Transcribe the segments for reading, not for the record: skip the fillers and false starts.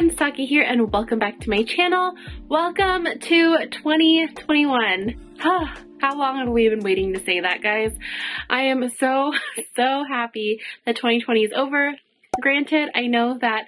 everyone, Saki here and welcome back to my channel. Welcome to 2021. How long have we been waiting to say that, guys? I am so happy that 2020 is over. Granted, I know that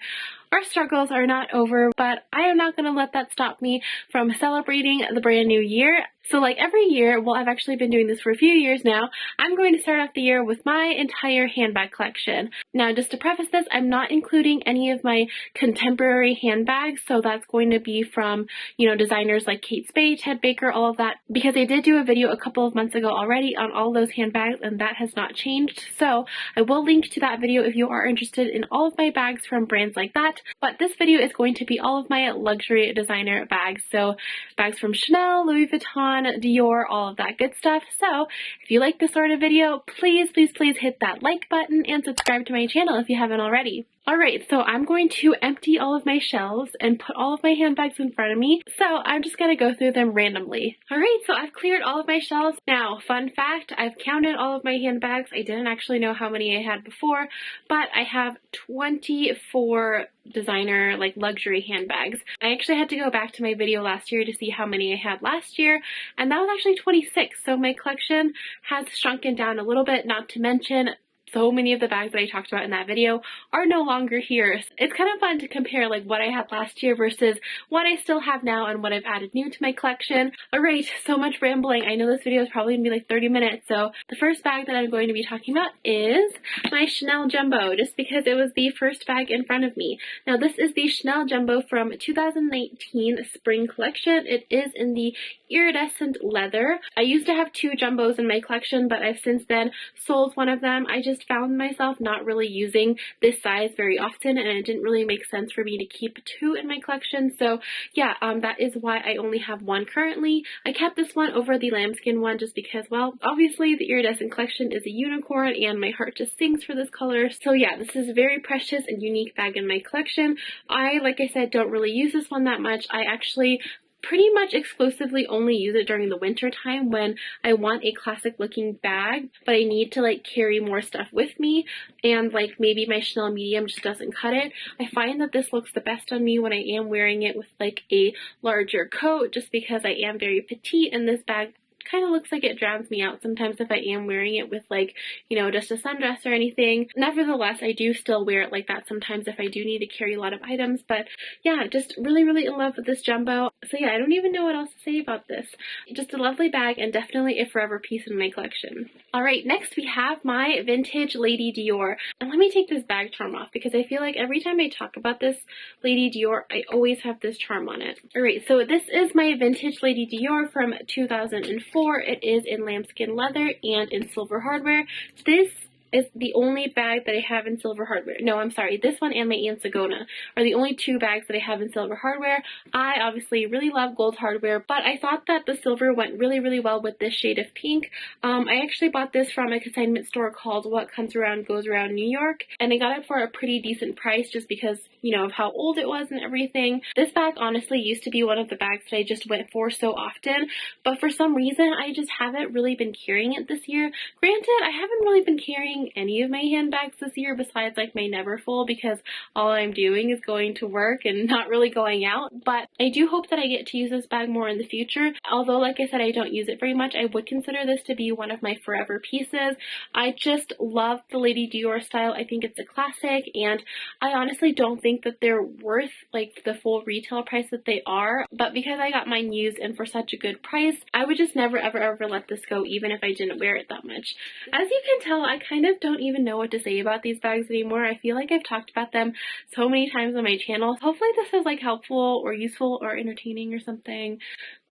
our struggles are not over, but I am not going to let that stop me from celebrating the brand new year. So like every year, well, I've actually been doing this for a few years now, I'm going to start off the year with my entire handbag collection. Now, just to preface this, I'm not including any of my contemporary handbags, so that's going to be from, you know, designers like Kate Spade, Ted Baker, all of that, because I did do a video a couple of months ago already on all those handbags, and that has not changed. So I will link to that video if you are interested in all of my bags from brands like that. But this video is going to be all of my luxury designer bags, so bags from Chanel, Louis Vuitton, Dior, all of that good stuff. So if you like this sort of video, please hit that like button and subscribe to my channel if you haven't already. Alright, so I'm going to empty all of my shelves and put all of my handbags in front of me, so I'm just going to go through them randomly. Alright, so I've cleared all of my shelves. Now, fun fact, I've counted all of my handbags. I didn't actually know how many I had before, but I have 24 designer, like, luxury handbags. I actually had to go back to my video last year to see how many I had last year, and that was actually 26, so my collection has shrunken down a little bit, not to mention so many of the bags that I talked about in that video are no longer here. It's kind of fun to compare like what I had last year versus what I still have now and what I've added new to my collection. Alright, so much rambling. I know this video is probably going to be like 30 minutes, so the first bag that I'm going to be talking about is my Chanel Jumbo, just because it was the first bag in front of me. Now this is the Chanel Jumbo from 2019 spring collection. It is in the iridescent leather. I used to have two Jumbos in my collection, but I've since then sold one of them. I just found myself not really using this size very often, and it didn't really make sense for me to keep two in my collection. So yeah, that is why I only have one currently. I kept this one over the lambskin one just because, well, obviously the iridescent collection is a unicorn and my heart just sings for this color. So yeah, this is a very precious and unique bag in my collection. Like I said, don't really use this one that much. I actually pretty much exclusively only use it during the winter time when I want a classic looking bag, but I need to like carry more stuff with me, and like maybe my Chanel medium just doesn't cut it. I find that this looks the best on me when I am wearing it with like a larger coat, just because I am very petite, and this bag kind of looks like it drowns me out sometimes if I am wearing it with like, you know, just a sundress or anything. Nevertheless, I do still wear it like that sometimes if I do need to carry a lot of items. But yeah, just really in love with this Jumbo. So yeah, I don't even know what else to say about this. Just a lovely bag and definitely a forever piece in my collection. Alright, next we have my vintage Lady Dior. And let me take this bag charm off because I feel like every time I talk about this Lady Dior, I always have this charm on it. Alright, so this is my vintage Lady Dior from 2004. It is in lambskin leather and in silver hardware. This is the only bag that I have in silver hardware. No, I'm sorry. This one and my Aunt Sagona are the only two bags that I have in silver hardware. I obviously really love gold hardware, but I thought that the silver went really well with this shade of pink. I actually bought this from a consignment store called What Comes Around Goes Around New York, and I got it for a pretty decent price just because, you know, of how old it was and everything. This bag honestly used to be one of the bags that I just went for so often, but for some reason I just haven't really been carrying it this year. Granted, I haven't really been carrying any of my handbags this year besides like my Neverfull, because all I'm doing is going to work and not really going out, but I do hope that I get to use this bag more in the future. Although, like I said, I don't use it very much, I would consider this to be one of my forever pieces. I just love the Lady Dior style. I think it's a classic, and I honestly don't think that they're worth like the full retail price that they are, but because I got mine used and for such a good price, I would just never ever let this go, even if I didn't wear it that much. As you can tell, I kind of don't even know what to say about these bags anymore. I feel like I've talked about them so many times on my channel. Hopefully this is like helpful or useful or entertaining or something.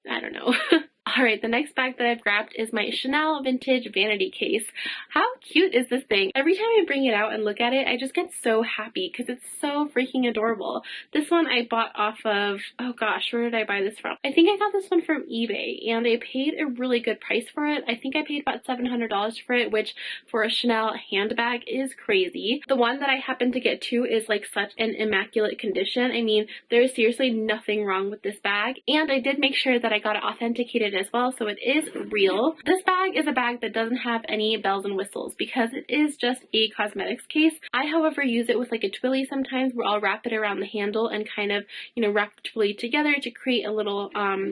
I don't know. Alright, the next bag that I've grabbed is my Chanel Vintage Vanity case. How cute is this thing? Every time I bring it out and look at it, I just get so happy because it's so freaking adorable. This one I bought off of, oh gosh, where did I buy this from? I think I got this one from eBay, and I paid a really good price for it. I think I paid about $700 for it, which for a Chanel handbag is crazy. The one that I happened to get too is like such an immaculate condition. I mean, there is seriously nothing wrong with this bag, and I did make sure that I got it authenticated as well, so it is real. This bag is a bag that doesn't have any bells and whistles because it is just a cosmetics case. I, however, use it with like a twilly sometimes where I'll wrap it around the handle and kind of, you know, wrap the twilly together to create a little,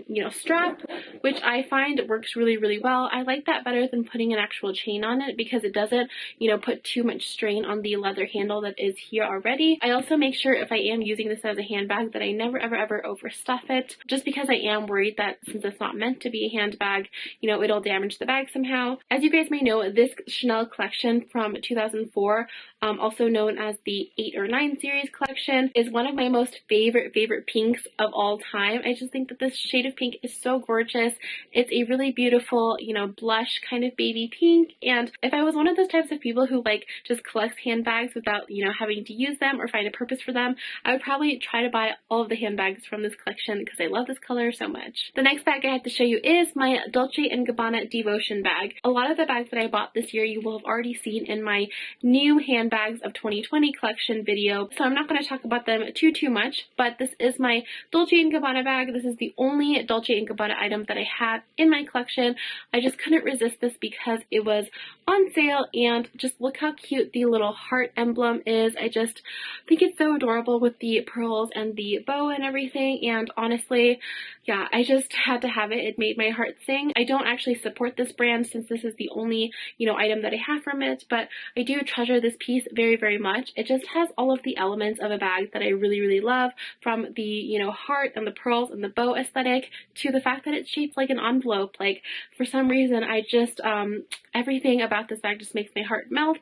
you know, strap, which I find works really, really well. I like that better than putting an actual chain on it because it doesn't, you know, put too much strain on the leather handle that is here already. I also make sure if I am using this as a handbag that I never ever overstuff it, just because I am worried that since it's not meant to be a handbag, you know, it'll damage the bag somehow. As you guys may know, this Chanel collection from 2004, also known as the 8 or 9 series collection, is one of my most favorite pinks of all time. I just think that this shade of pink is so gorgeous. It's a really beautiful, you know, blush kind of baby pink, and if I was one of those types of people who like just collects handbags without, you know, having to use them or find a purpose for them, I would probably try to buy all of the handbags from this collection because I love this color so much. The next bag I have to show you is my Dolce & Gabbana Devotion bag. A lot of the bags that I bought this year you will have already seen in my new handbags of 2020 collection video, so I'm not going to talk about them too much, but this is my Dolce & Gabbana bag. This is the only Dolce & Gabbana item that I had in my collection. I just couldn't resist this because it was on sale, and just look how cute the little heart emblem is. I just think it's so adorable with the pearls and the bow and everything, and honestly, yeah, I just had to have it. It made my heart sing. I don't actually support this brand since this is the only, you know, item that I have from it, but I do treasure this piece very much. It just has all of the elements of a bag that I really love, from the, you know, heart and the pearls and the bow aesthetic to the fact that it's shaped like an envelope. Like, for some reason, I just, everything about this bag just makes my heart melt.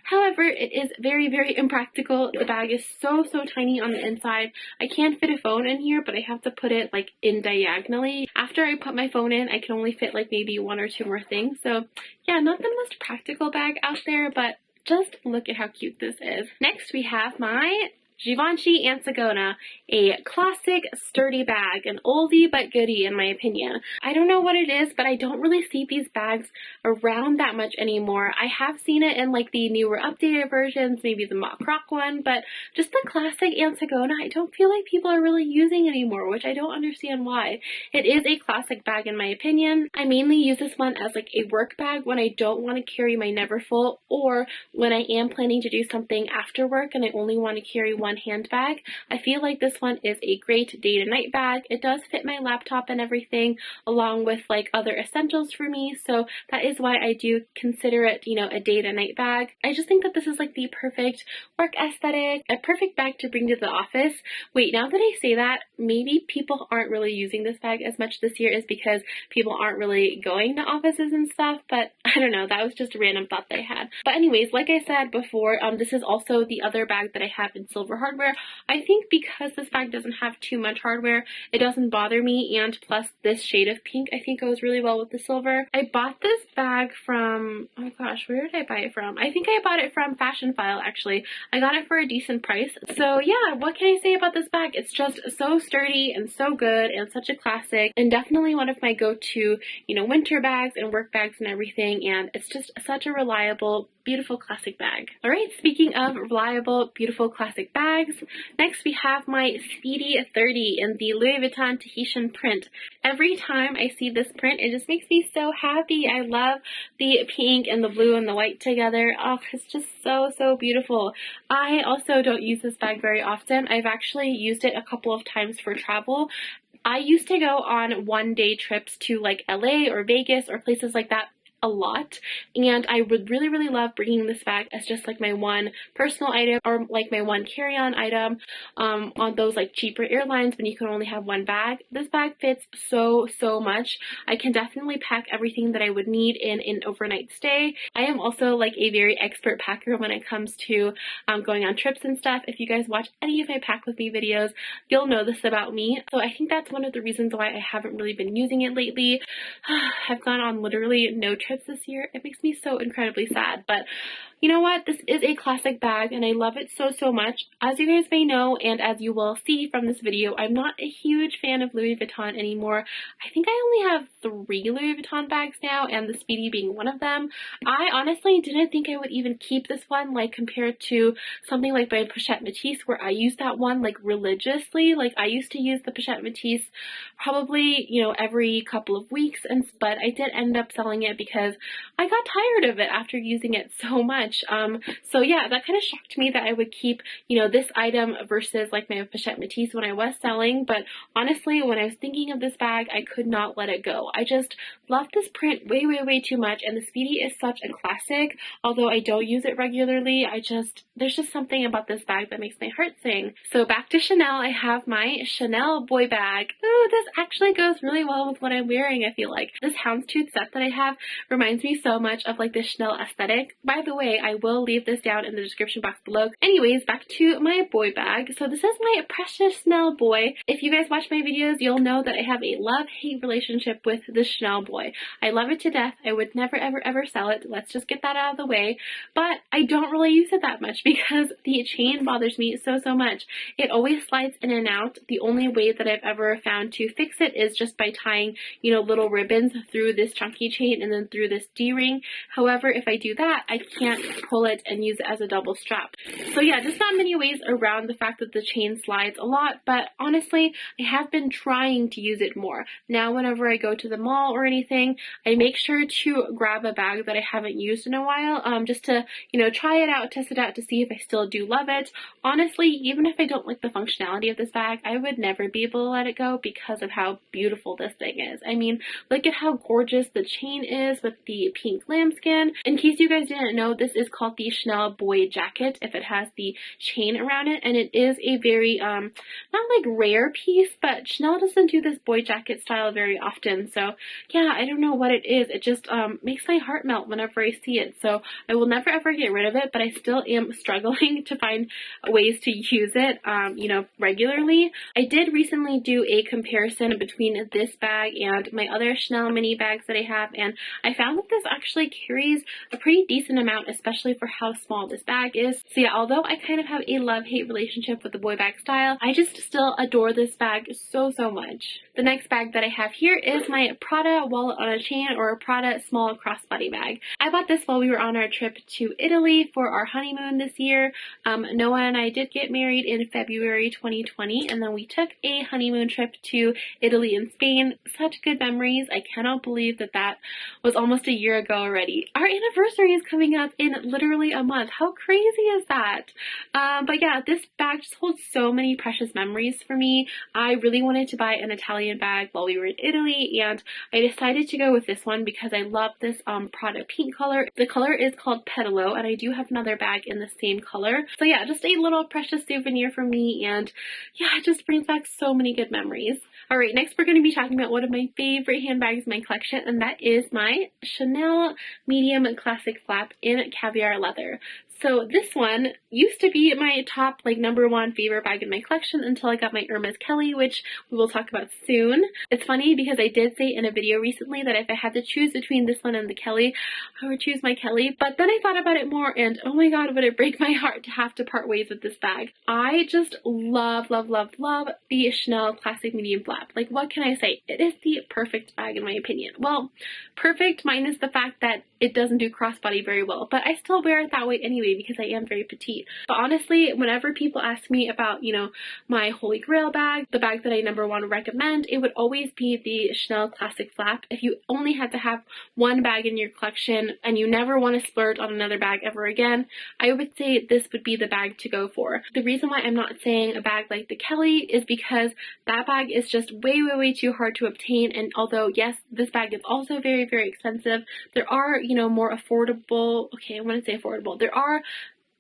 However, it is very impractical. The bag is so tiny on the inside. I can't fit a phone in here, but I have to put it like in diagonally. After I put my phone in, I can only fit like maybe 1 or 2 more things. So yeah, not the most practical bag out there, but just look at how cute this is. Next, we have my Givenchy Antigona, a classic sturdy bag, an oldie but goodie in my opinion. I don't know what it is, but I don't really see these bags around that much anymore. I have seen it in like the newer updated versions, maybe the mock croc one, but just the classic Antigona I don't feel like people are really using anymore, which I don't understand why. It is a classic bag in my opinion. I mainly use this one as like a work bag when I don't want to carry my Neverfull, or when I am planning to do something after work and I only want to carry one handbag. I feel like this one is a great day to night bag. It does fit my laptop and everything, along with like other essentials for me, so that is why I do consider it, you know, a day to night bag. I just think that this is like the perfect work aesthetic, a perfect bag to bring to the office. Wait, now that I say that, maybe people aren't really using this bag as much this year is because people aren't really going to offices and stuff, but I don't know, that was just a random thought that I had. But anyways, like I said before, this is also the other bag that I have in silver hardware. I think because this bag doesn't have too much hardware, it doesn't bother me, and plus this shade of pink I think goes really well with the silver. I bought this bag from, oh gosh, where did I buy it from? I think I bought it from Fashion File actually. I got it for a decent price. So yeah, what can I say about this bag? It's just so sturdy and so good and such a classic, and definitely one of my go-to, you know, winter bags and work bags and everything, and it's just such a reliable, beautiful classic bag. Alright, speaking of reliable, beautiful classic bags, next we have my Speedy 30 in the Louis Vuitton Tahitian print. Every time I see this print, it just makes me so happy. I love the pink and the blue and the white together. Oh, it's just so beautiful. I also don't use this bag very often. I've actually used it a couple of times for travel. I used to go on one-day trips to like LA or Vegas or places like that a lot, and I would really love bringing this bag as just like my one personal item or like my one carry-on item on those like cheaper airlines when you can only have one bag. This bag fits so much. I can definitely pack everything that I would need in an overnight stay. I am also like a very expert packer when it comes to going on trips and stuff. If you guys watch any of my pack with me videos, you'll know this about me. So I think that's one of the reasons why I haven't really been using it lately. I've gone on literally no trips trips this year. It makes me so incredibly sad, but you know what? This is a classic bag and I love it so, so much. As you guys may know, and as you will see from this video, I'm not a huge fan of Louis Vuitton anymore. I think I only have 3 Louis Vuitton bags now, and the Speedy being one of them. I honestly didn't think I would even keep this one, like compared to something like my Pochette Métis, where I use that one like religiously. Like I used to use the Pochette Métis probably, you know, every couple of weeks, but I did end up selling it because I got tired of it after using it so much. So yeah, that kind of shocked me that I would keep, you know, this item versus like my Pochette Métis when I was selling. But honestly, when I was thinking of this bag, I could not let it go. I just love this print way, way, way too much, and the Speedy is such a classic. Although I don't use it regularly, there's just something about this bag that makes my heart sing. So back to Chanel, I have my Chanel boy bag. Ooh, this actually goes really well with what I'm wearing, I feel like. This houndstooth set that I have reminds me so much of like the Chanel aesthetic. By the way, I will leave this down in the description box below. Anyways, back to my boy bag. So this is my precious Chanel boy. If you guys watch my videos, you'll know that I have a love-hate relationship with the Chanel boy. I love it to death. I would never, ever, ever sell it. Let's just get that out of the way. But I don't really use it that much because the chain bothers me so, so much. It always slides in and out. The only way that I've ever found to fix it is just by tying, you know, little ribbons through this chunky chain and then through this D-ring. However, if I do that, I can't pull it and use it as a double strap. So yeah, just not many ways around the fact that the chain slides a lot, but honestly, I have been trying to use it more. Now whenever I go to the mall or anything, I make sure to grab a bag that I haven't used in a while, just to, you know, try it out, test it out to see if I still do love it. Honestly, even if I don't like the functionality of this bag, I would never be able to let it go because of how beautiful this thing is. I mean, look at how gorgeous the chain is with the pink lambskin. In case you guys didn't know, this is called the Chanel boy jacket if it has the chain around it, and it is a very not like rare piece, but Chanel doesn't do this boy jacket style very often. So yeah, I don't know what it is. It just makes my heart melt whenever I see it. So I will never ever get rid of it, but I still am struggling to find ways to use it, you know, regularly. I did recently do a comparison between this bag and my other Chanel mini bags that I have, and I found that this actually carries a pretty decent amount, especially for how small this bag is. So yeah, although I kind of have a love-hate relationship with the boy bag style, I just still adore this bag so, so much. The next bag that I have here is my Prada wallet on a chain, or a Prada small crossbody bag. I bought this while we were on our trip to Italy for our honeymoon this year. Noah and I did get married in February 2020, and then we took a honeymoon trip to Italy and Spain. Such good memories. I cannot believe that that was almost a year ago already. Our anniversary is coming up in literally a month. How crazy is that? But yeah, this bag just holds so many precious memories for me. I really wanted to buy an Italian bag while we were in Italy, and I decided to go with this one because I love this Prada pink color. The color is called Petalo, and I do have another bag in the same color. So yeah, just a little precious souvenir for me, and yeah, it just brings back so many good memories. Alright, next we're going to be talking about one of my favorite handbags in my collection, and that is my Chanel medium classic flap in caviar leather. So this one used to be my top, like, #1 favorite bag in my collection until I got my Hermes Kelly, which we will talk about soon. It's funny because I did say in a video recently that if I had to choose between this one and the Kelly, I would choose my Kelly. But then I thought about it more, and oh my god, would it break my heart to have to part ways with this bag. I just love, love, love, love the Chanel classic medium flap. Like, what can I say? It is the perfect bag in my opinion. Well, perfect minus the fact that it doesn't do crossbody very well, but I still wear it that way anyway because I am very petite. But honestly, whenever people ask me about, you know, my holy grail bag, the bag that I #1 recommend, it would always be the Chanel classic flap. If you only had to have one bag in your collection and you never want to splurge on another bag ever again, I would say this would be the bag to go for. The reason why I'm not saying a bag like the Kelly is because that bag is just way, way, way too hard to obtain, and although yes, this bag is also very, very expensive, there are, you know, more affordable, okay, I want to say affordable, there are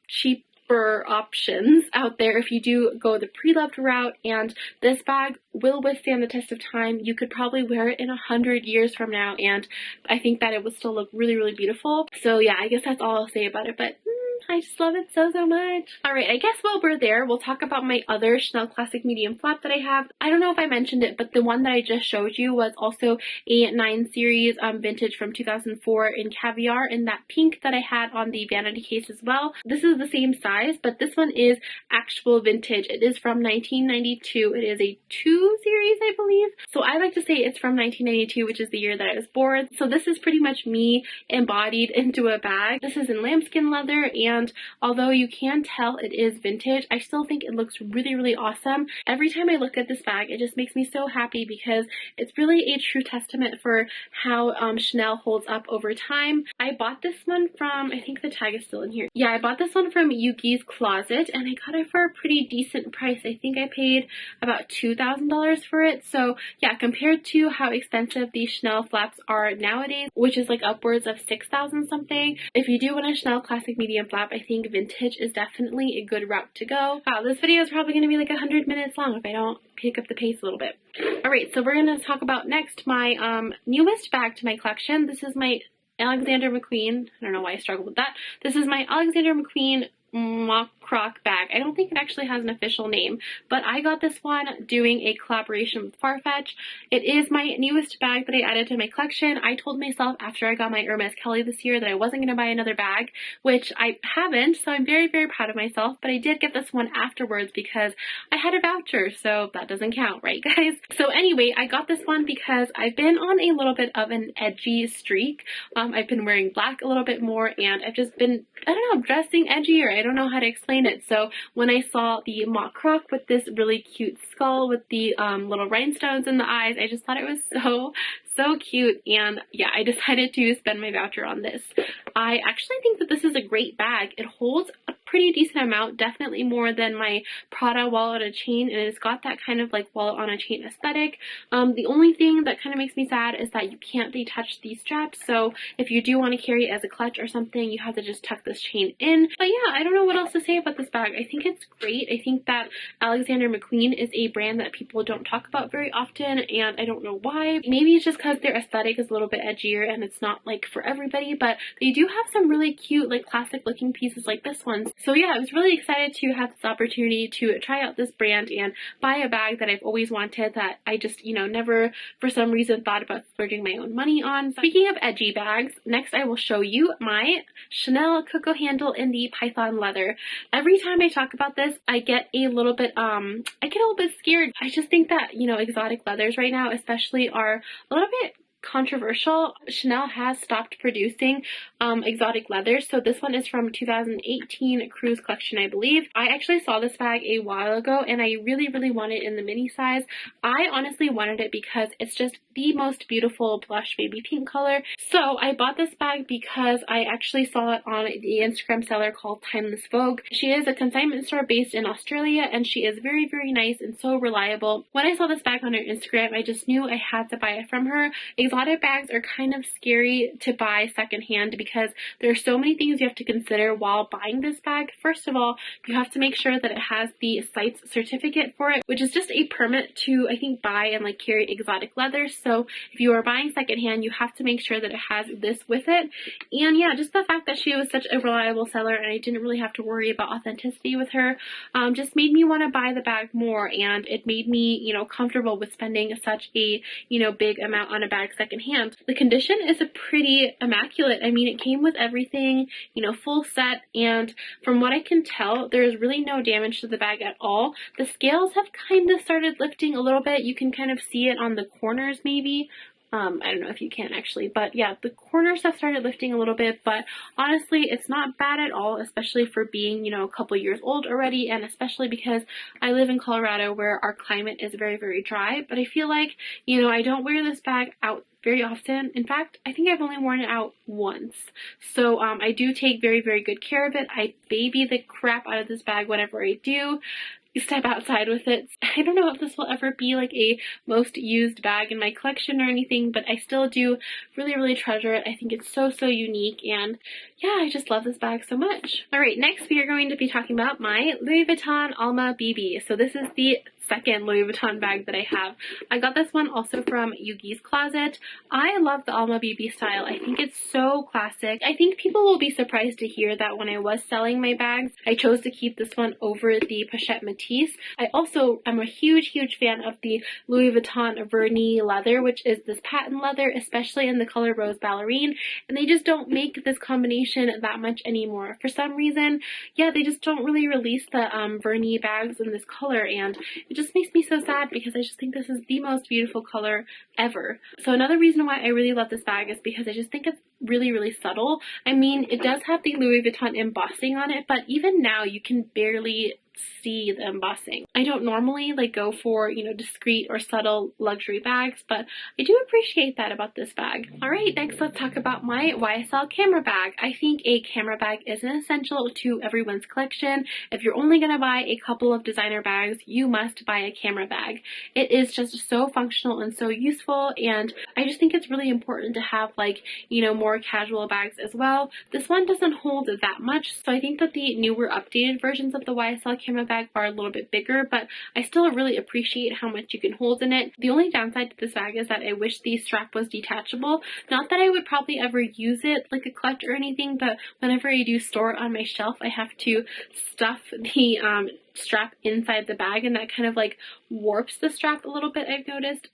cheaper options out there if you do go the pre-loved route, and this bag will withstand the test of time. You could probably wear it in 100 years from now, and I think that it would still look really, really beautiful. So yeah, I guess that's all I'll say about it, but I just love it so, so much. Alright, I guess while we're there, we'll talk about my other Chanel Classic Medium Flap that I have. I don't know if I mentioned it, but the one that I just showed you was also a 9 series vintage from 2004 in Caviar in that pink that I had on the Vanity case as well. This is the same size, but this one is actual vintage. It is from 1992. It is a 2 series, I believe. So I like to say it's from 1992, which is the year that I was born. So this is pretty much me embodied into a bag. This is in lambskin leather, and although you can tell it is vintage, I still think it looks really, really awesome. Every time I look at this bag, it just makes me so happy because it's really a true testament for how Chanel holds up over time. I bought this one from, I think the tag is still in here. Yeah, I bought this one from Yuki's Closet, and I got it for a pretty decent price. I think I paid about $2,000 for it. So yeah, compared to how expensive these Chanel flaps are nowadays, which is like upwards of $6,000 something, if you do want a Chanel Classic Medium flap, I think vintage is definitely a good route to go. Wow, this video is probably going to be like 100 minutes long if I don't pick up the pace a little bit. Alright, so we're going to talk about next my newest bag to my collection. This is my Alexander McQueen. I don't know why I struggled with that. This is my Alexander McQueen mock croc bag. I don't think it actually has an official name, but I got this one doing a collaboration with Farfetch. It is my newest bag that I added to my collection. I told myself after I got my Hermes Kelly this year that I wasn't going to buy another bag, which I haven't, so I'm very, very proud of myself, but I did get this one afterwards because I had a voucher, so that doesn't count, right guys? So anyway, I got this one because I've been on a little bit of an edgy streak. I've been wearing black a little bit more, and I've just been, I don't know, dressing edgier. I don't know how to explain it. So when I saw the mock croc with this really cute skull with the little rhinestones in the eyes, I just thought it was so cute, and yeah, I decided to spend my voucher on this. I actually think that this is a great bag. It holds a pretty decent amount, definitely more than my Prada wallet on a chain, and it's got that kind of like wallet on a chain aesthetic. The only thing that kind of makes me sad is that you can't detach these straps, so if you do want to carry it as a clutch or something, you have to just tuck this chain in. But yeah, I don't know what else to say about this bag. I think it's great. I think that Alexander McQueen is a brand that people don't talk about very often, and I don't know why. Maybe it's just because their aesthetic is a little bit edgier and it's not like for everybody, but they do have some really cute like classic looking pieces like this one. So yeah, I was really excited to have this opportunity to try out this brand and buy a bag that I've always wanted, that I just, you know, never for some reason thought about splurging my own money on. Speaking of edgy bags, next I will show you my Chanel Coco handle in the python leather. Every time I talk about this, I get a little bit scared. I just think that, you know, exotic leathers right now especially are a little bit controversial. Chanel has stopped producing exotic leathers, so this one is from 2018 cruise collection, I believe. I actually saw this bag a while ago and I really, really wanted it in the mini size. I honestly wanted it because it's just the most beautiful blush baby pink color. So I bought this bag because I actually saw it on the Instagram seller called Timeless Vogue. She is a consignment store based in Australia, and she is very, very nice and so reliable. When I saw this bag on her Instagram, I just knew I had to buy it from her. Exotic bags are kind of scary to buy secondhand because there are so many things you have to consider while buying this bag. First of all, you have to make sure that it has the CITES certificate for it, which is just a permit to, I think, buy and like carry exotic leather. So if you are buying secondhand, you have to make sure that it has this with it. And yeah, just the fact that she was such a reliable seller and I didn't really have to worry about authenticity with her just made me want to buy the bag more, and it made me, you know, comfortable with spending such a, you know, big amount on a bag secondhand. The condition is a pretty immaculate. I mean, it came with everything, you know, full set, and from what I can tell, there's really no damage to the bag at all. The scales have kind of started lifting a little bit. You can kind of see it on the corners maybe. I don't know if you can actually, but yeah, the corners have started lifting a little bit, but honestly, it's not bad at all, especially for being, you know, a couple years old already, and especially because I live in Colorado where our climate is very, very dry. But I feel like, you know, I don't wear this bag out very often. In fact, I think I've only worn it out once. So I do take very, very good care of it. I baby the crap out of this bag whenever I do step outside with it. I don't know if this will ever be like a most used bag in my collection or anything, but I still do really, really treasure it. I think it's so, so unique, and yeah, I just love this bag so much. Alright, next we are going to be talking about my Louis Vuitton Alma BB. So this is the second Louis Vuitton bag that I have. I got this one also from Yugi's Closet. I love the Alma BB style. I think it's so classic. I think people will be surprised to hear that when I was selling my bags, I chose to keep this one over the Pochette Matisse. I also am a huge fan of the Louis Vuitton Vernis leather, which is this patent leather, especially in the color Rose Ballerine, and they just don't make this combination that much anymore. For some reason, yeah, they just don't really release the Vernis bags in this color, and it just makes me so sad because I just think this is the most beautiful color ever. So another reason why I really love this bag is because I just think it's really subtle. I mean, it does have the Louis Vuitton embossing on it, but even now you can barely see the embossing. I don't normally like go for, you know, discreet or subtle luxury bags, but I do appreciate that about this bag. Alright, next let's talk about my YSL camera bag. I think a camera bag is an essential to everyone's collection. If you're only going to buy a couple of designer bags, you must buy a camera bag. It is just so functional and so useful, and I just think it's really important to have, like, you know, more casual bags as well. This one doesn't hold that much, so I think that the newer updated versions of the YSL camera bag are a little bit bigger, but I still really appreciate how much you can hold in it. The only downside to this bag is that I wish the strap was detachable. Not that I would probably ever use it like a clutch or anything, but whenever I do store it on my shelf, I have to stuff the strap inside the bag, and that kind of like warps the strap a little bit, I've noticed,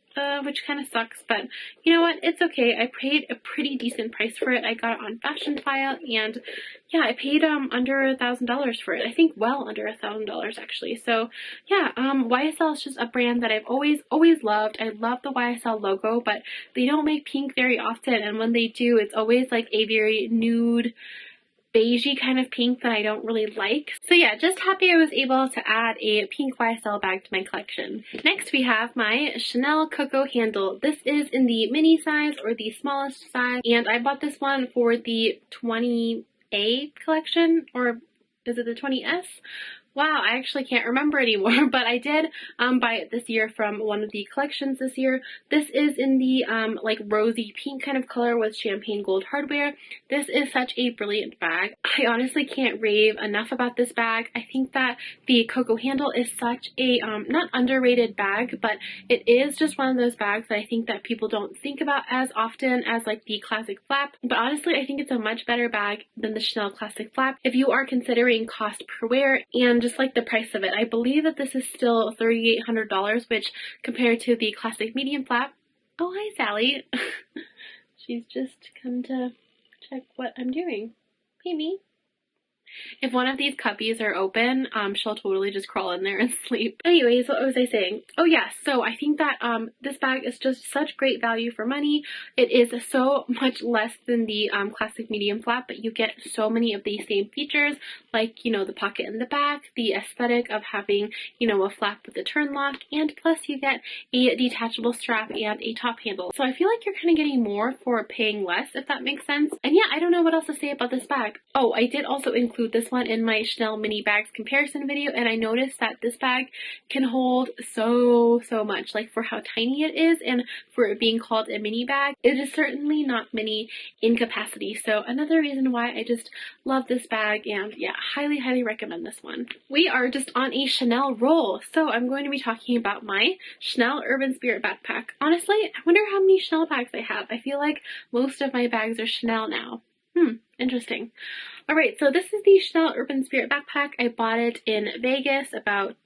which kind of sucks, but you know what, it's okay. I paid a pretty decent price for it. I got it on Fashion File, and yeah, I paid under $1,000 for it. I think well under $1,000 actually. So yeah, YSL is just a brand that I've always loved. I love the YSL logo, but they don't make pink very often, and when they do, it's always like a very nude, beigey kind of pink that I don't really like. So yeah, just happy I was able to add a pink YSL bag to my collection. Next we have my Chanel Coco handle. This is in the mini size or the smallest size, and I bought this one for the 20A collection, or is it the 20S? Wow, I actually can't remember anymore, but I did buy it this year from one of the collections this year. This is in the like rosy pink kind of color with champagne gold hardware. This is such a brilliant bag. I honestly can't rave enough about this bag. I think that the Coco handle is such a not underrated bag, but it is just one of those bags that I think that people don't think about as often as like the classic flap. But honestly, I think it's a much better bag than the Chanel classic flap if you are considering cost per wear and just like the price of it. I believe that this is still $3,800, which compared to the classic medium flap. Oh, hi Sally. She's just come to check what I'm doing. Hey, me. If one of these cubbies are open, she'll totally just crawl in there and sleep. Anyways, what was I saying? Oh yeah, so I think that this bag is just such great value for money. It is so much less than the classic medium flap, but you get so many of the same features, like, you know, the pocket in the back, the aesthetic of having, you know, a flap with a turn lock, and plus you get a detachable strap and a top handle. So I feel like you're kind of getting more for paying less, if that makes sense. And yeah, I don't know what else to say about this bag. Oh, I did also include this one in my Chanel mini bags comparison video, and I noticed that this bag can hold so much. Like, for how tiny it is and for it being called a mini bag, it is certainly not mini in capacity. So another reason why I just love this bag, and yeah, highly recommend this one. We are just on a Chanel roll, so I'm going to be talking about my Chanel Urban Spirit backpack. Honestly, I wonder how many Chanel bags I have. I feel like most of my bags are Chanel now. Interesting. Alright, so this is the Chanel Urban Spirit backpack. I bought it in Vegas about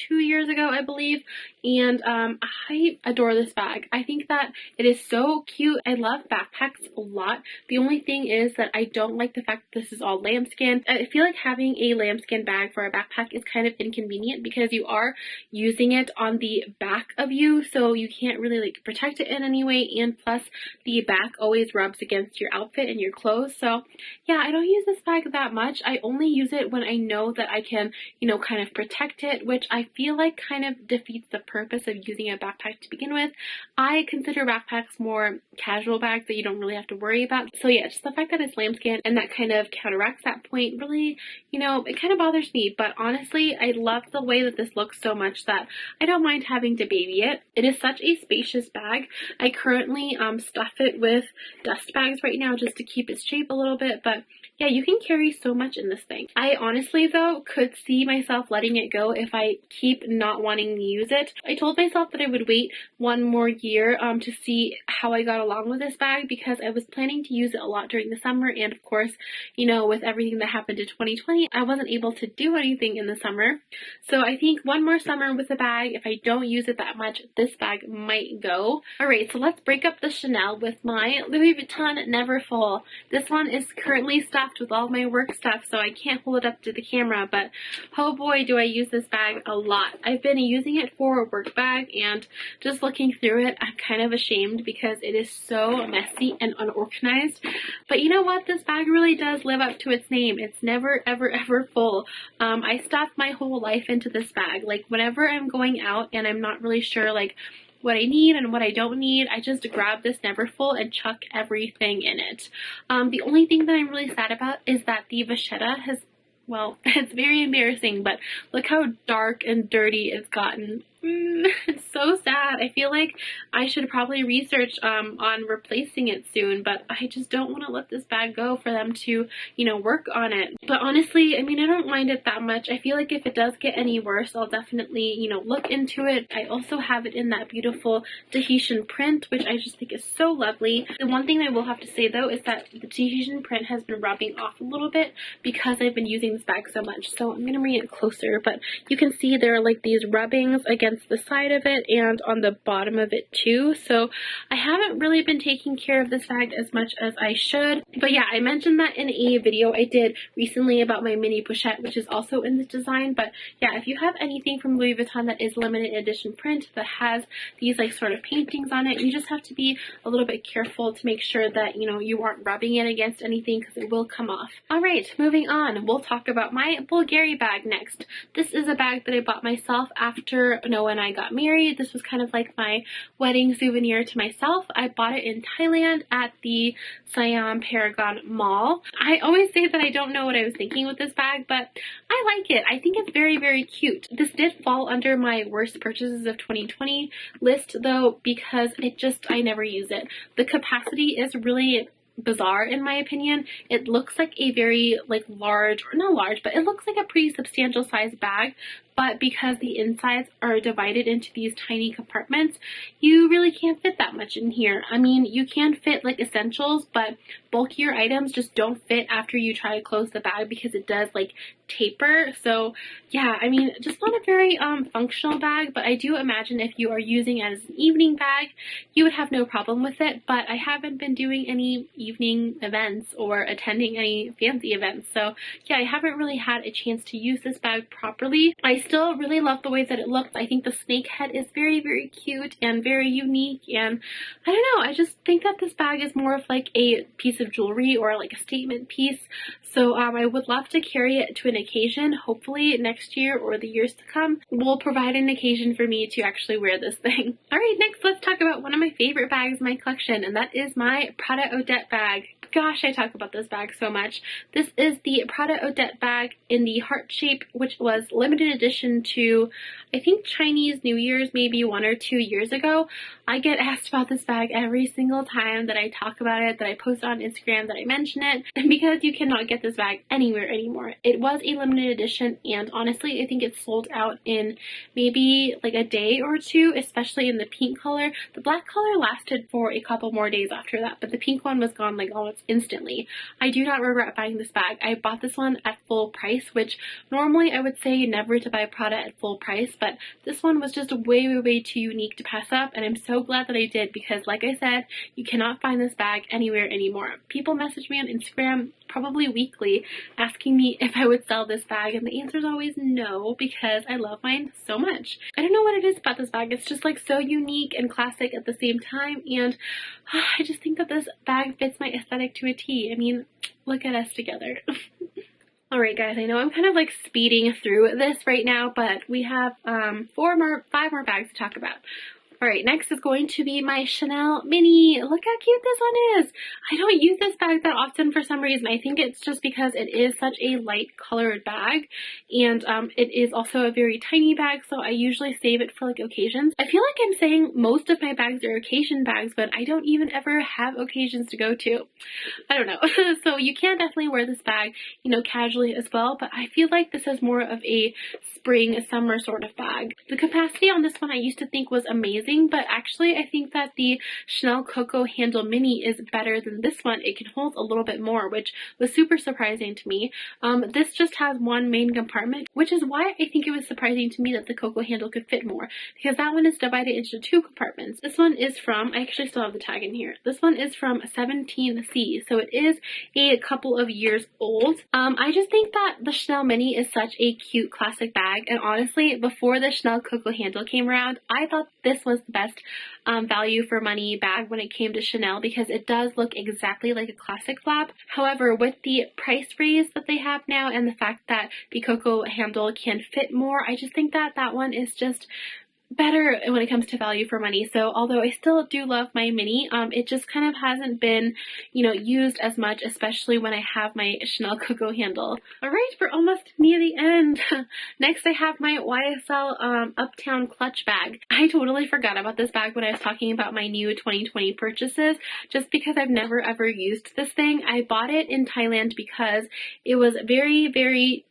2 years ago, I believe, and I adore this bag. I think that it is so cute. I love backpacks a lot. The only thing is that I don't like the fact that this is all lambskin. I feel like having a lambskin bag for a backpack is kind of inconvenient because you are using it on the back of you, so you can't really like protect it in any way, and plus the back always rubs against your outfit and your clothes. So yeah, I don't use this bag that much. I only use it when I know that I can, you know, kind of protect it, which I feel like kind of defeats the purpose of using a backpack to begin with. I consider backpacks more casual bags that you don't really have to worry about. So yeah, just the fact that it's lambskin and that kind of counteracts that point really, you know, it kind of bothers me. But honestly, I love the way that this looks so much that I don't mind having to baby it. It is such a spacious bag. I currently stuff it with dust bags right now just to keep its shape a little bit, but yeah, you can carry so much in this thing. I honestly, though, could see myself letting it go if I keep not wanting to use it. I told myself that I would wait one more year to see how I got along with this bag, because I was planning to use it a lot during the summer, and of course, you know, with everything that happened in 2020, I wasn't able to do anything in the summer. So I think one more summer with the bag, if I don't use it that much, this bag might go. Alright, so let's break up the Chanel with my Louis Vuitton Never Full. This one is currently stuffed with all my work stuff, so I can't hold it up to the camera, but oh boy, do I use this bag a lot. I've been using it for a work bag, and just looking through it, I'm kind of ashamed because it is so messy and unorganized. But you know what? This bag really does live up to its name. It's never, ever, ever full. I stuff my whole life into this bag. Like, whenever I'm going out and I'm not really sure, like, what I need and what I don't need, I just grab this Never Full and chuck everything in it. The only thing that I'm really sad about is that the vachetta has, well, it's very embarrassing, but look how dark and dirty it's gotten. It's so sad. I feel like I should probably research on replacing it soon, but I just don't want to let this bag go for them to, you know, work on it. But honestly, I mean, I don't mind it that much. I feel like if it does get any worse, I'll definitely, you know, look into it. I also have it in that beautiful Tahitian print, which I just think is so lovely. The one thing I will have to say, though, is that the Tahitian print has been rubbing off a little bit because I've been using this bag so much. So I'm going to bring it closer, but you can see there are like these rubbings against the side of it and on the bottom of it too. So I haven't really been taking care of this bag as much as I should. But yeah, I mentioned that in a video I did recently about my mini pochette, which is also in this design. But yeah, if you have anything from Louis Vuitton that is limited edition print that has these like sort of paintings on it, you just have to be a little bit careful to make sure that, you know, you aren't rubbing it against anything because it will come off. Alright, moving on. We'll talk about my Bulgari bag next. This is a bag that I bought myself after Noah and I got married. This was kind of like my wedding souvenir to myself. I bought it in Thailand at the Siam Paragon Mall. I always say that I don't know what I was thinking with this bag, but I like it. I think it's very, very cute. This did fall under my worst purchases of 2020 list, though, because I never use it. The capacity is really bizarre in my opinion. It looks like a very like large, or not large, but it looks like a pretty substantial size bag, but because the insides are divided into these tiny compartments, you really can't fit that much in here. I mean, you can fit like essentials, but bulkier items just don't fit after you try to close the bag because it does like taper. So yeah, I mean, just not a very functional bag, but I do imagine if you are using it as an evening bag, you would have no problem with it. But I haven't been doing any evening events or attending any fancy events, so yeah, I haven't really had a chance to use this bag properly. I still really love the way that it looks. I think the snake head is very, very cute and very unique, and I don't know, I just think that this bag is more of like a piece of jewelry or like a statement piece. So I would love to carry it to an occasion. Hopefully next year or the years to come will provide an occasion for me to actually wear this thing. Alright, next let's talk about one of my favorite bags in my collection, and that is my Prada Odette bag. Gosh, I talk about this bag so much. This is the Prada Odette bag in the heart shape, which was limited edition to, I think, Chinese New Year's maybe 1 or 2 years ago. I get asked about this bag every single time that I talk about it, that I post on Instagram, that I mention it, because you cannot get this bag anywhere anymore. It was a limited edition, and honestly, I think it sold out in maybe like a day or two, especially in the pink color. The black color lasted for a couple more days after that, but the pink one was gone like almost instantly. I do not regret buying this bag. I bought this one at full price, which normally I would say never to buy Prada at full price, but this one was just way, way, way too unique to pass up, and I'm so glad that I did, because like I said, you cannot find this bag anywhere anymore. People message me on Instagram probably weekly asking me if I would sell this bag, and the answer is always no, because I love mine so much. I don't know what it is about this bag. It's just like so unique and classic at the same time, and I just think that this bag fits my aesthetic to a T. I mean, look at us together. Alright guys, I know I'm kind of like speeding through this right now, but we have 5 more bags to talk about. Alright, next is going to be my Chanel Mini. Look how cute this one is. I don't use this bag that often for some reason. I think it's just because it is such a light colored bag, and it is also a very tiny bag, so I usually save it for like occasions. I feel like I'm saying most of my bags are occasion bags, but I don't even ever have occasions to go to. I don't know. So you can definitely wear this bag, you know, casually as well, but I feel like this is more of a spring, summer sort of bag. The capacity on this one I used to think was amazing, but actually I think that the Chanel Coco Handle Mini is better than this one. It can hold a little bit more, which was super surprising to me. This just has one main compartment, which is why I think it was surprising to me that the Coco handle could fit more, because that one is divided into 2 compartments. This one is from, I actually still have the tag in here, this one is from 17C, so it is a couple of years old. I just think that the Chanel Mini is such a cute classic bag, and honestly, before the Chanel Coco handle came around, I thought this was the best value for money bag when it came to Chanel, because it does look exactly like a classic flap. However, with the price raise that they have now and the fact that the Coco handle can fit more, I just think that that one is just better when it comes to value for money. So although I still do love my Mini, it just kind of hasn't been, you know, used as much, especially when I have my Chanel Coco handle. Alright, we're almost near the end. Next I have my YSL Uptown clutch bag. I totally forgot about this bag when I was talking about my new 2020 purchases, just because I've never ever used this thing. I bought it in Thailand because it was very, very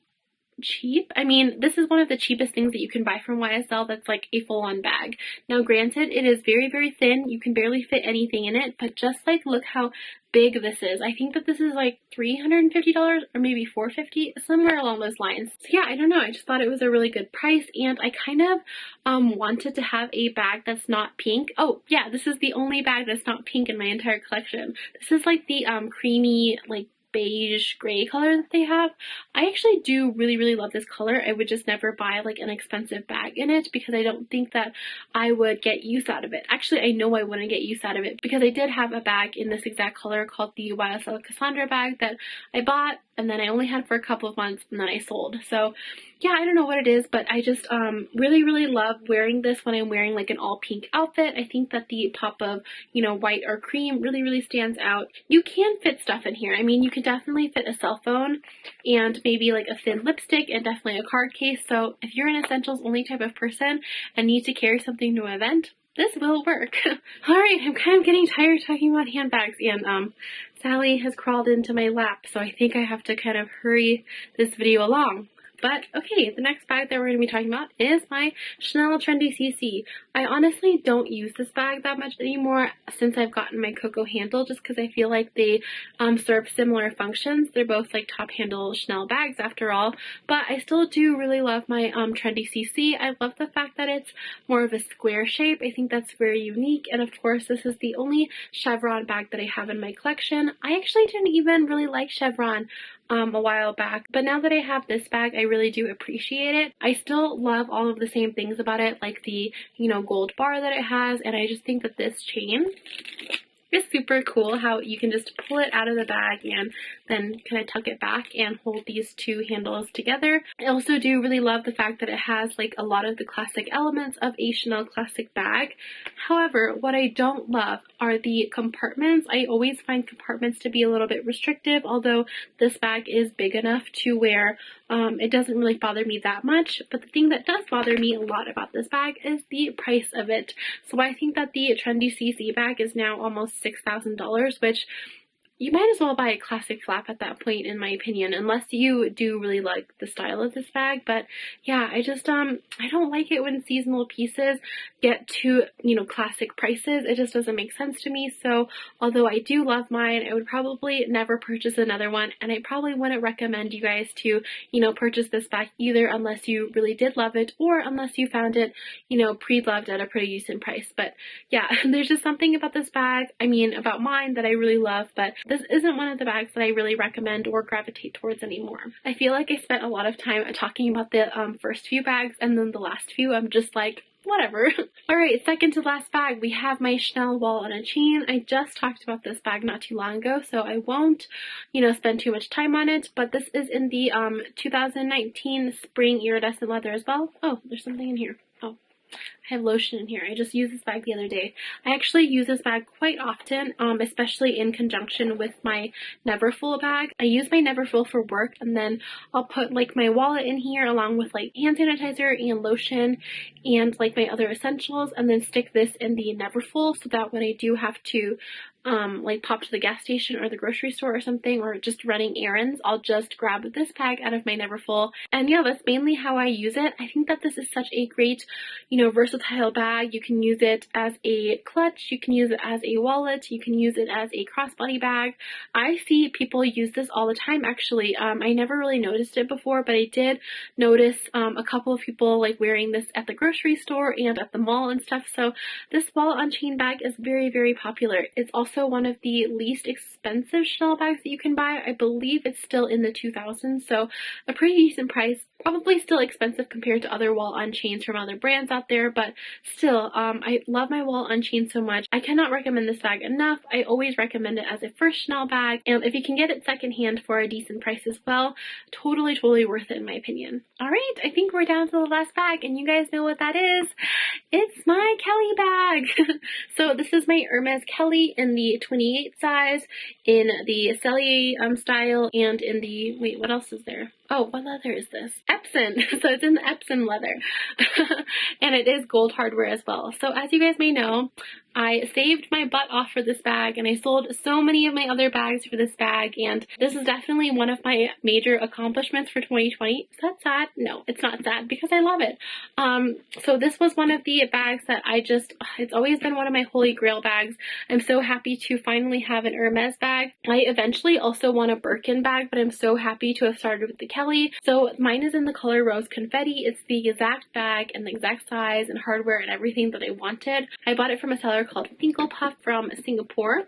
cheap. I mean, this is one of the cheapest things that you can buy from YSL that's like a full-on bag. Now granted, it is very, very thin. You can barely fit anything in it, but just like look how big this is. I think that this is like $350 or maybe $450, somewhere along those lines. So yeah, I don't know. I just thought it was a really good price, and I kind of wanted to have a bag that's not pink. Oh yeah, this is the only bag that's not pink in my entire collection. This is like the creamy, like beige gray color that they have. I actually do really, really love this color. I would just never buy like an expensive bag in it because I don't think that I would get use out of it. Actually, I know I wouldn't get use out of it because I did have a bag in this exact color called the YSL Cassandra bag that I bought, and then I only had for a couple of months and then I sold. So yeah, I don't know what it is, but I just really, really love wearing this when I'm wearing like an all pink outfit. I think that the pop of, you know, white or cream really, really stands out. You can fit stuff in here. I mean, you can definitely fit a cell phone and maybe like a thin lipstick and definitely a card case. So if you're an essentials only type of person and need to carry something to an event, this will work. Alright, I'm kind of getting tired talking about handbags, and Sally has crawled into my lap, so I think I have to kind of hurry this video along. But okay, the next bag that we're going to be talking about is my Chanel Trendy Cc. I honestly don't use this bag that much anymore since I've gotten my Coco handle, just because I feel like they serve similar functions. They're both like top handle Chanel bags after all, but I still do really love my Trendy Cc. I love the fact that it's more of a square shape. I think that's very unique, and of course this is the only chevron bag that I have in my collection. I actually didn't even really like chevron a while back, but now that I have this bag, I really do appreciate it. I still love all of the same things about it, like the, you know, gold bar that it has, and I just think that this chain is super cool, how you can just pull it out of the bag and then kind of tuck it back and hold these two handles together. I also do really love the fact that it has like a lot of the classic elements of a Chanel classic bag. However, what I don't love are the compartments. I always find compartments to be a little bit restrictive, although this bag is big enough to where it doesn't really bother me that much. But the thing that does bother me a lot about this bag is the price of it. So I think that the Trendy Cc bag is now almost $6,000, which you might as well buy a classic flap at that point, in my opinion, unless you do really like the style of this bag. But yeah, I just I don't like it when seasonal pieces get to, you know, classic prices. It just doesn't make sense to me. So although I do love mine, I would probably never purchase another one, and I probably wouldn't recommend you guys to, you know, purchase this bag either unless you really did love it, or unless you found it, you know, pre-loved at a pretty decent price. But yeah, there's just something about this bag, I mean about mine, that I really love, but this isn't one of the bags that I really recommend or gravitate towards anymore. I feel like I spent a lot of time talking about the first few bags, and then the last few I'm just like, whatever. Alright, second to last bag, we have my Chanel Wall on a Chain. I just talked about this bag not too long ago, so I won't, you know, spend too much time on it, but this is in the 2019 spring iridescent leather as well. Oh, there's something in here. Oh, I have lotion in here. I just used this bag the other day. I actually use this bag quite often, especially in conjunction with my Neverfull bag. I use my Neverfull for work, and then I'll put like my wallet in here along with like hand sanitizer and lotion and like my other essentials, and then stick this in the Neverfull so that when I do have to like pop to the gas station or the grocery store or something, or just running errands, I'll just grab this bag out of my Neverfull. And yeah, that's mainly how I use it. I think that this is such a great, you know, versatile bag. You can use it as a clutch, you can use it as a wallet, you can use it as a crossbody bag. I see people use this all the time actually. I never really noticed it before, but I did notice a couple of people like wearing this at the grocery store and at the mall and stuff. So this wallet on chain bag is very, very popular. It's also one of the least expensive Chanel bags that you can buy. I believe it's still in the 2000s, so a pretty decent price. Probably still expensive compared to other wallet on chains from other brands out there, but still, I love my wallet on chain so much. I cannot recommend this bag enough. I always recommend it as a first Chanel bag, and if you can get it secondhand for a decent price as well, totally, totally worth it in my opinion. Alright, I think we're down to the last bag, and you guys know what that is. It's my Kelly bag! So this is my Hermes Kelly in the 28 size, in the Cellier style, and in the, wait, what else is there? Oh, what leather is this? Epsom. So it's in the Epsom leather. And it is gold hardware as well. So as you guys may know, I saved my butt off for this bag, and I sold so many of my other bags for this bag, and this is definitely one of my major accomplishments for 2020. Is that sad? No, it's not sad because I love it. So this was one of the bags that it's always been one of my holy grail bags. I'm so happy to finally have an Hermes bag. I eventually also want a Birkin bag, but I'm so happy to have started with the Kelly. So mine is in the color Rose Confetti. It's the exact bag and the exact size and hardware and everything that I wanted. I bought it from a seller called Puff from Singapore,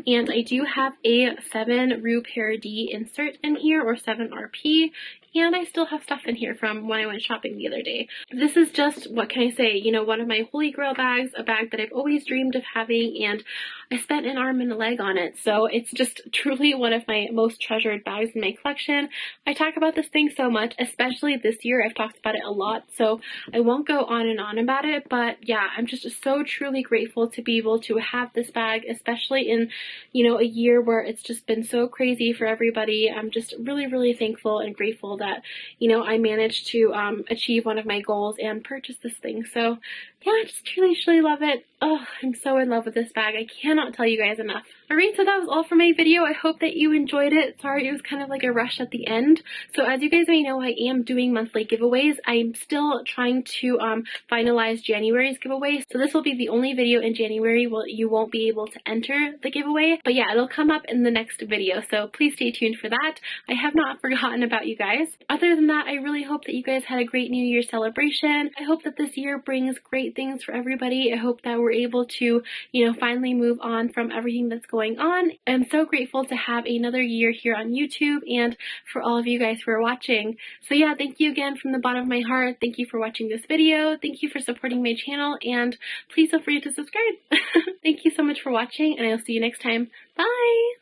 and I do have a 7 Rue Paradis insert in here, or 7 RP, and I still have stuff in here from when I went shopping the other day. This is just, what can I say, you know, one of my holy grail bags, a bag that I've always dreamed of having, and I spent an arm and a leg on it, so it's just truly one of my most treasured bags in my collection. I talk about this thing so much, especially this year. I've talked about it a lot, so I won't go on and on about it, but yeah, I'm just so truly grateful to be able to have this bag, especially in, you know, a year where it's just been so crazy for everybody. I'm just really, really thankful and grateful that, you know, I managed to achieve one of my goals and purchase this thing. So yeah, I just truly, truly love it. Oh, I'm so in love with this bag. I cannot tell you guys enough. Alright, so that was all for my video. I hope that you enjoyed it. Sorry, it was kind of like a rush at the end. So as you guys may know, I am doing monthly giveaways. I'm still trying to finalize January's giveaway. So this will be the only video in January where you won't be able to enter the giveaway. But yeah, it'll come up in the next video. So please stay tuned for that. I have not forgotten about you guys. Other than that, I really hope that you guys had a great New Year celebration. I hope that this year brings great things for everybody. I hope that we're able to, you know, finally move on from everything that's going on. I'm so grateful to have another year here on YouTube and for all of you guys who are watching. So yeah, thank you again from the bottom of my heart. Thank you for watching this video. Thank you for supporting my channel, and please don't forget to subscribe. Thank you so much for watching, and I'll see you next time. Bye!